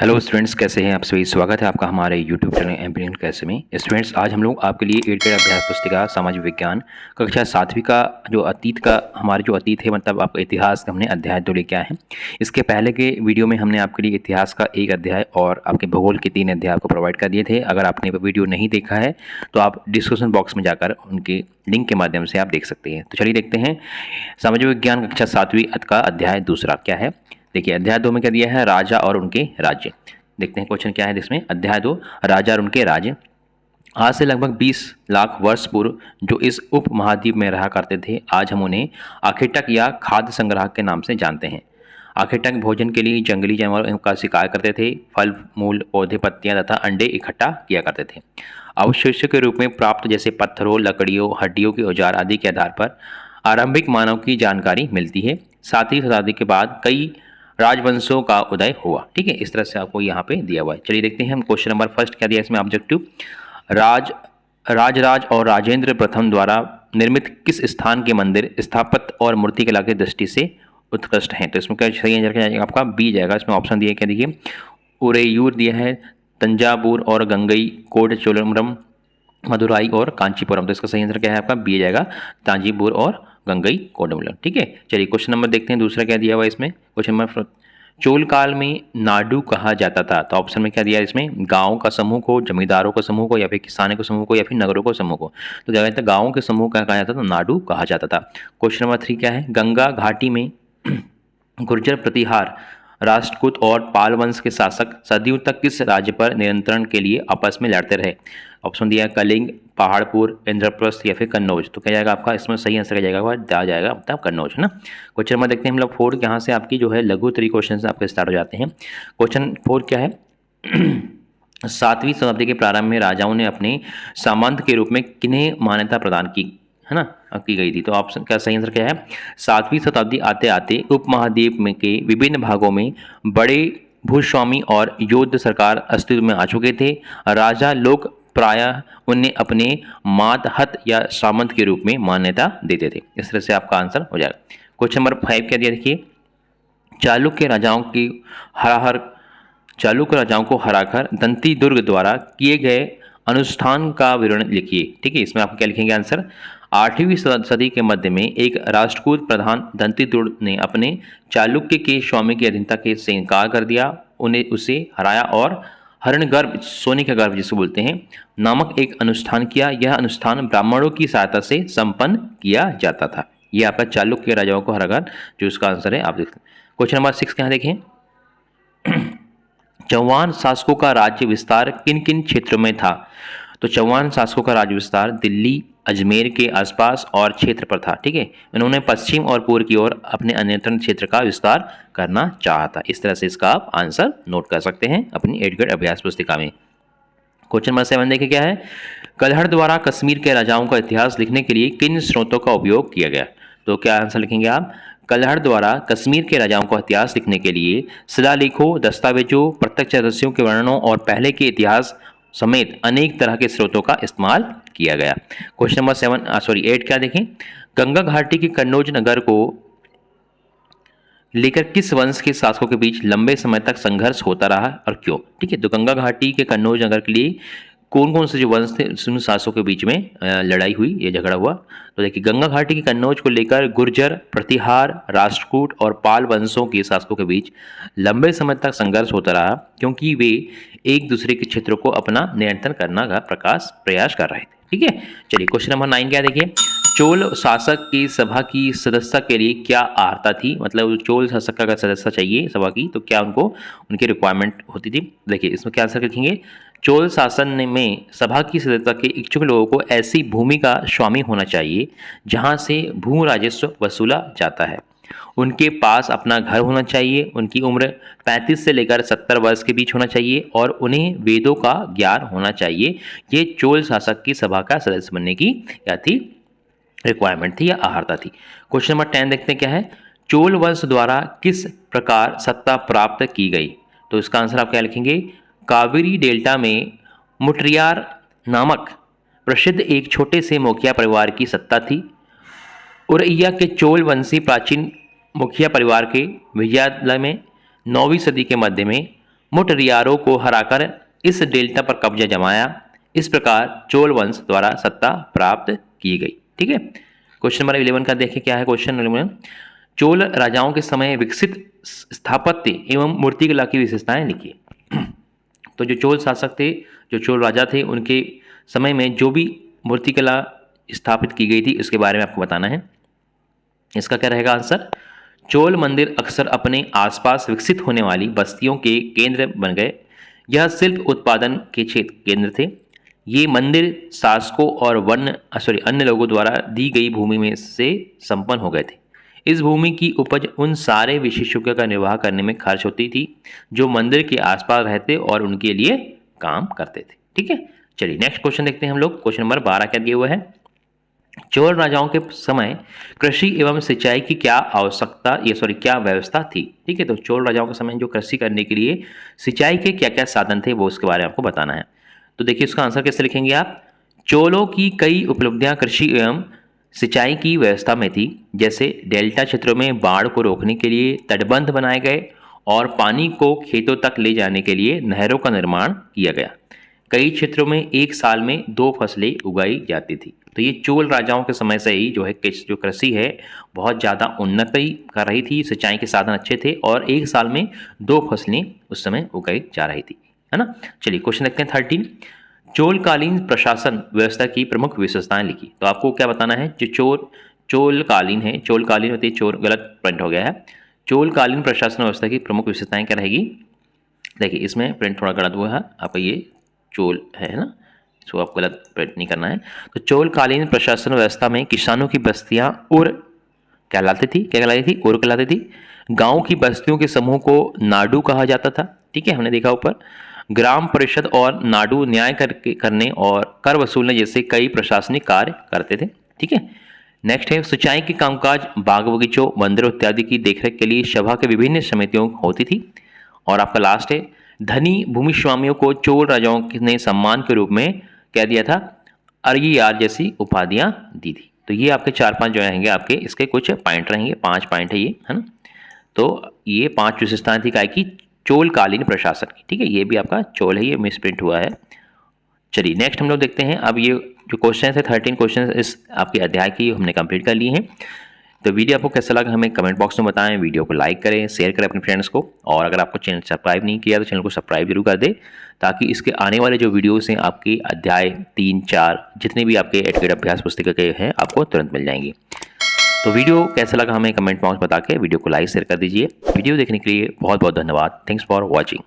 Hello students, कैसे हैं आप सभी। स्वागत है आपका हमारे यूट्यूब चैनल एमपीएन क्लास में। स्टूडेंट्स, आज हम लोग आपके लिए 8 ग्रेड अभ्यास पुस्तिका सामाजिक विज्ञान कक्षा 7वीं का जो अतीत का हमारे जो अतीत है, मतलब आपका इतिहास का हमने अध्याय 2 लेके आए हैं। इसके पहले के वीडियो में हमने आपके लिए इतिहास का 1 अध्याय और आपके भूगोल के 3 अध्याय आपको प्रोवाइड कर दिए थे। अगर आपने वो वीडियो नहीं देखा है तो आप डिस्क्रिप्शन बॉक्स में जाकर उनके लिंक के माध्यम से आप देख सकते हैं। तो चलिए देखते हैं सामाजिक विज्ञान कक्षा 7वीं का अध्याय दूसरा क्या है। देखिए, अध्याय 2 में क्या दिया है, राजा और उनके राज्य। देखते हैं क्वेश्चन क्या है इसमें। अध्याय 2, राजा और उनके राज्य। आज से लगभग 20 लाख वर्ष पूर्व जो इस उप महाद्वीप में रहा करते थे, आज हम उन्हें आखेटक या खाद्य संग्राहक के नाम से जानते हैं। आखेटक भोजन के लिए जंगली जानवरों का शिकार करते थे, फल मूल पौधे पत्तियां तथा अंडे इकट्ठा किया करते थे। अवशेषों के रूप में प्राप्त जैसे पत्थरों, लकड़ियों, हड्डियों के औजार आदि के आधार पर आरंभिक मानव की जानकारी मिलती है। 7वीं शताब्दी के बाद कई राजवंशों का उदय हुआ। ठीक है, इस तरह से आपको यहाँ पे दिया हुआ है। चलिए देखते हैं हम क्वेश्चन नंबर फर्स्ट क्या दिया इसमें। ऑब्जेक्टिव, राजराज और राजेंद्र प्रथम द्वारा निर्मित किस स्थान के मंदिर स्थापत्य और मूर्तिकला की दृष्टि से उत्कृष्ट हैं। तो इसमें क्या सही आंसर क्या जाएगा आपका, बी जाएगा। इसमें ऑप्शन दिए क्या, देखिए उरेयूर दिया है, तंजावुर और गंगई कोड चोलमरम, मदुराई और कांचीपुरम। तो इसका सही आंसर क्या है आपका, बी जाएगा, तांजीपुर और गंगई कोडमलम। ठीक है, चलिए क्वेश्चन नंबर देखते हैं दूसरा क्या दिया हुआ है इसमें। क्वेश्चन नंबर, चोल काल में नाडु कहा जाता था। तो ऑप्शन में क्या दिया है इसमें, गांव का समूह को, जमींदारों का समूह को, या फिर किसानों के समूह को, या फिर नगरों को समूह को। तो क्या कहते हैं, गाँव के समूह का कहा जाता था, नाडु कहा जाता था। क्वेश्चन नंबर 3 क्या है, गंगा घाटी में गुर्जर प्रतिहार राष्ट्रकूट और पाल वंश के शासक सदियों तक किस राज्य पर नियंत्रण के लिए आपस में लड़ते रहे। ऑप्शन दिया है, कलिंग, पहाड़पुर, इंद्रप्रस्थ या फिर कन्नौज। तो क्या जाएगा आपका, इसमें सही आंसर क्या जाएगा, आ जाएगा मतलब कन्नौज, है ना। क्वेश्चन नंबर देखते हैं हम लोग 4। यहाँ से आपकी जो है लघु उत्तरीय क्वेश्चन आपके स्टार्ट हो जाते हैं। क्वेश्चन 4 क्या है, 7वीं शताब्दी के प्रारंभ में राजाओं ने अपने सामंत के रूप में किन्हें मान्यता प्रदान की, है ना, की गई थी। तो ऑप्शन क्या सही आंसर क्या है, 7वीं शताब्दी आते आते उपमहाद्वीप में के विभिन्न भागों में बड़े भूस्वामी और योद्ध सरकार अस्तित्व में आ चुके थे। राजा लोग प्रायः उन्हें अपने मातहत या सामंत के रूप में मान्यता देते थे। इस तरह से आपका आंसर हो जाएगा। क्वेश्चन नंबर 5 क्या दिया, देखिए चालुक्य राजाओं की हराहर चालुक्य राजाओं को हराकर दंती दुर्ग द्वारा किए गए अनुष्ठान का विवरण लिखिए। ठीक है, इसमें आप क्या लिखेंगे आंसर, 8वीं सदी के मध्य में एक राष्ट्रकूट प्रधान दंती दुर्ग ने अपने चालुक्य के स्वामी की अधीनता के से इनकार कर दिया, उन्हें उसे हराया और हरण गर्भ, सोने का गर्भ जिसे बोलते हैं, नामक एक अनुष्ठान किया। यह अनुष्ठान ब्राह्मणों की सहायता से संपन्न किया जाता था। यह आपका चालुक्य राजाओं को हराकर, जो इसका आंसर है आप देख सकते हैं। क्वेश्चन नंबर 6 क्या देखें, चौहान शासकों का राज्य विस्तार किन किन क्षेत्रों में था। तो चौहान शासकों का राज्य विस्तार दिल्ली, अजमेर के आसपास और क्षेत्र पर था। ठीक है, इन्होंने पश्चिम और पूर्व की ओर अपने नियंत्रण क्षेत्र का विस्तार करना चाहा था। इस तरह से इसका आप आंसर नोट कर सकते हैं अपनी 8 ग्रेड अभ्यास पुस्तिका में। क्वेश्चन नंबर 7 देखिए क्या है, कल्हड़ द्वारा कश्मीर के राजाओं का इतिहास लिखने के लिए किन स्रोतों का उपयोग किया गया। तो क्या आंसर लिखेंगे आप, कल्हड़ द्वारा कश्मीर के राजाओं का इतिहास लिखने के लिए शिलालेखों, दस्तावेजों, प्रत्यक्षदर्शियों के वर्णनों और पहले के इतिहास समेत अनेक तरह के स्रोतों का इस्तेमाल किया गया। क्वेश्चन नंबर 8 क्या देखें, गंगा घाटी के कन्नौज नगर को लेकर किस वंश के शासकों के बीच लंबे समय तक संघर्ष होता रहा और क्यों। ठीक है, तो गंगा घाटी के कन्नौज नगर के लिए कौन कौन से जो वंश थे उन शासकों के बीच में लड़ाई हुई, ये झगड़ा हुआ। तो देखिए, गंगा घाटी के कन्नौज को लेकर गुर्जर, प्रतिहार, राष्ट्रकूट और पाल वंशों के शासकों के बीच लंबे समय तक संघर्ष होता रहा, क्योंकि वे एक दूसरे के क्षेत्रों को अपना नियंत्रण करना का प्रयास कर रहे थे। ठीक है, चलिए क्वेश्चन नंबर 9 क्या देखिए, चोल शासक की सभा की सदस्यता के लिए क्या अर्हता थी। मतलब चोल शासक का अगर सदस्यता चाहिए सभा की तो क्या उनको उनकी रिक्वायरमेंट होती थी। देखिए इसमें क्या आंसर लिखेंगे, चोल शासन में सभा की सदस्यता के इच्छुक लोगों को ऐसी भूमि का स्वामी होना चाहिए जहां से भू राजस्व वसूला जाता है। उनके पास अपना घर होना चाहिए। उनकी उम्र 35 से लेकर 70 वर्ष के बीच होना चाहिए और उन्हें वेदों का ज्ञान होना चाहिए। ये चोल शासक की सभा का सदस्य बनने की क्या थी, रिक्वायरमेंट थी या अर्हता थी। क्वेश्चन नंबर 10 देखते हैं क्या है, चोल वंश द्वारा किस प्रकार सत्ता प्राप्त की गई। तो इसका आंसर आप क्या लिखेंगे, कावेरी डेल्टा में मुट्रियार नामक प्रसिद्ध एक छोटे से मुखिया परिवार की सत्ता थी। उरैया के चोल वंशी प्राचीन मुखिया परिवार के विजयालय में 9वीं सदी के मध्य में मोटरियारों को हराकर इस डेल्टा पर कब्जा जमाया। इस प्रकार चोल वंश द्वारा सत्ता प्राप्त की गई। ठीक है, क्वेश्चन नंबर 11 का देखिए क्या है क्वेश्चन 11। चोल राजाओं के समय विकसित स्थापत्य एवं मूर्तिकला की विशेषताएं लिखिए। तो जो चोल शासक थे, जो चोल राजा थे, उनके समय में जो भी मूर्तिकला स्थापित की गई थी उसके बारे में आपको बताना है। इसका क्या रहेगा आंसर? चोल मंदिर अक्सर अपने आसपास विकसित होने वाली बस्तियों के केंद्र बन गए। यह शिल्प उत्पादन के क्षेत्र केंद्र थे। ये मंदिर शासकों और अन्य लोगों द्वारा दी गई भूमि में से संपन्न हो गए थे। इस भूमि की उपज उन सारे विशेषज्ञों का निर्वाह करने में खर्च होती थी जो मंदिर के आसपास रहते और उनके लिए काम करते थे। ठीक है, चलिए नेक्स्ट क्वेश्चन देखते हैं हम लोग। क्वेश्चन नंबर 12 क्या दिया हुआ है? चोल राजाओं के समय कृषि एवं सिंचाई की क्या क्या व्यवस्था थी? ठीक है, तो चोल राजाओं के समय जो कृषि करने के लिए सिंचाई के क्या क्या साधन थे वो उसके बारे में आपको बताना है। तो देखिए इसका आंसर कैसे लिखेंगे आप? चोलों की कई उपलब्धियां कृषि एवं सिंचाई की व्यवस्था में थी, जैसे डेल्टा क्षेत्रों में बाढ़ को रोकने के लिए तटबंध बनाए गए और पानी को खेतों तक ले जाने के लिए नहरों का निर्माण किया गया। कई क्षेत्रों में एक साल में 2 फसलें उगाई जाती थी। तो ये चोल राजाओं के समय से ही जो कृषि है बहुत ज़्यादा उन्नति कर रही थी, सिंचाई के साधन अच्छे थे और एक साल में 2 फसलें उस समय उगाई जा रही थी, है ना। चलिए क्वेश्चन देखते हैं 13। चोलकालीन प्रशासन व्यवस्था की प्रमुख विशेषताएं लिखी। तो आपको क्या बताना है? जो चोलकालीन है, चोलकालीन होती है, चोल गलत प्रिंट हो गया है। चोलकालीन प्रशासन व्यवस्था की प्रमुख विशेषताएं क्या रहेगी? देखिए इसमें प्रिंट थोड़ा गलत हुआ है, आप ये चोल है ना, इसको आप गलत प्रिंट नहीं करना है। तो चोलकालीन प्रशासन व्यवस्था में किसानों की बस्तियां उर कहलाती थी। क्या कहलाती थी? उर कहलाती थी। गांव की बस्तियों के समूह को नाडू कहा जाता था। ठीक है, हमने देखा ऊपर। ग्राम परिषद और नाडू न्याय करने और कर वसूलने जैसे कई प्रशासनिक कार्य करते थे। ठीक है, नेक्स्ट है सिंचाई के कामकाज बाग बगीचों मंदिरों इत्यादि की देखरेख के लिए सभा के विभिन्न समितियों होती थी। और आपका लास्ट है धनी भूमि स्वामियों को चोल राजाओं ने सम्मान के रूप में क्या दिया था? अरगियार जैसी उपाधियां दी थी। तो ये आपके 4-5 जो रहेंगे आपके इसके कुछ पॉइंट रहेंगे, 5 पॉइंट है ये, है ना। तो ये 5 विशेषताएं थी काय की? चोलकालीन प्रशासन की। ठीक है, ये भी आपका चोल है, ये मिसप्रिंट हुआ है। चलिए नेक्स्ट हम लोग देखते हैं। अब ये जो क्वेश्चन है 13 क्वेश्चन इस आपके अध्याय की हमने कंप्लीट कर लिए हैं। तो वीडियो आपको कैसा लगा हमें कमेंट बॉक्स में बताएं। वीडियो को लाइक करें, शेयर करें अपने फ्रेंड्स को, और अगर आपको चैनल सब्सक्राइब नहीं किया तो चैनल को सब्सक्राइब जरूर कर दें, ताकि इसके आने वाले जो वीडियोस हैं आपके अध्याय 3-4 जितने भी आपके एडुकेट अभ्यास पुस्तिका के हैं आपको तुरंत मिल जाएंगी। तो वीडियो कैसा लगा हमें कमेंट बॉक्स में बता के वीडियो को लाइक शेयर कर दीजिए। वीडियो देखने के लिए बहुत बहुत धन्यवाद। Thanks for watching.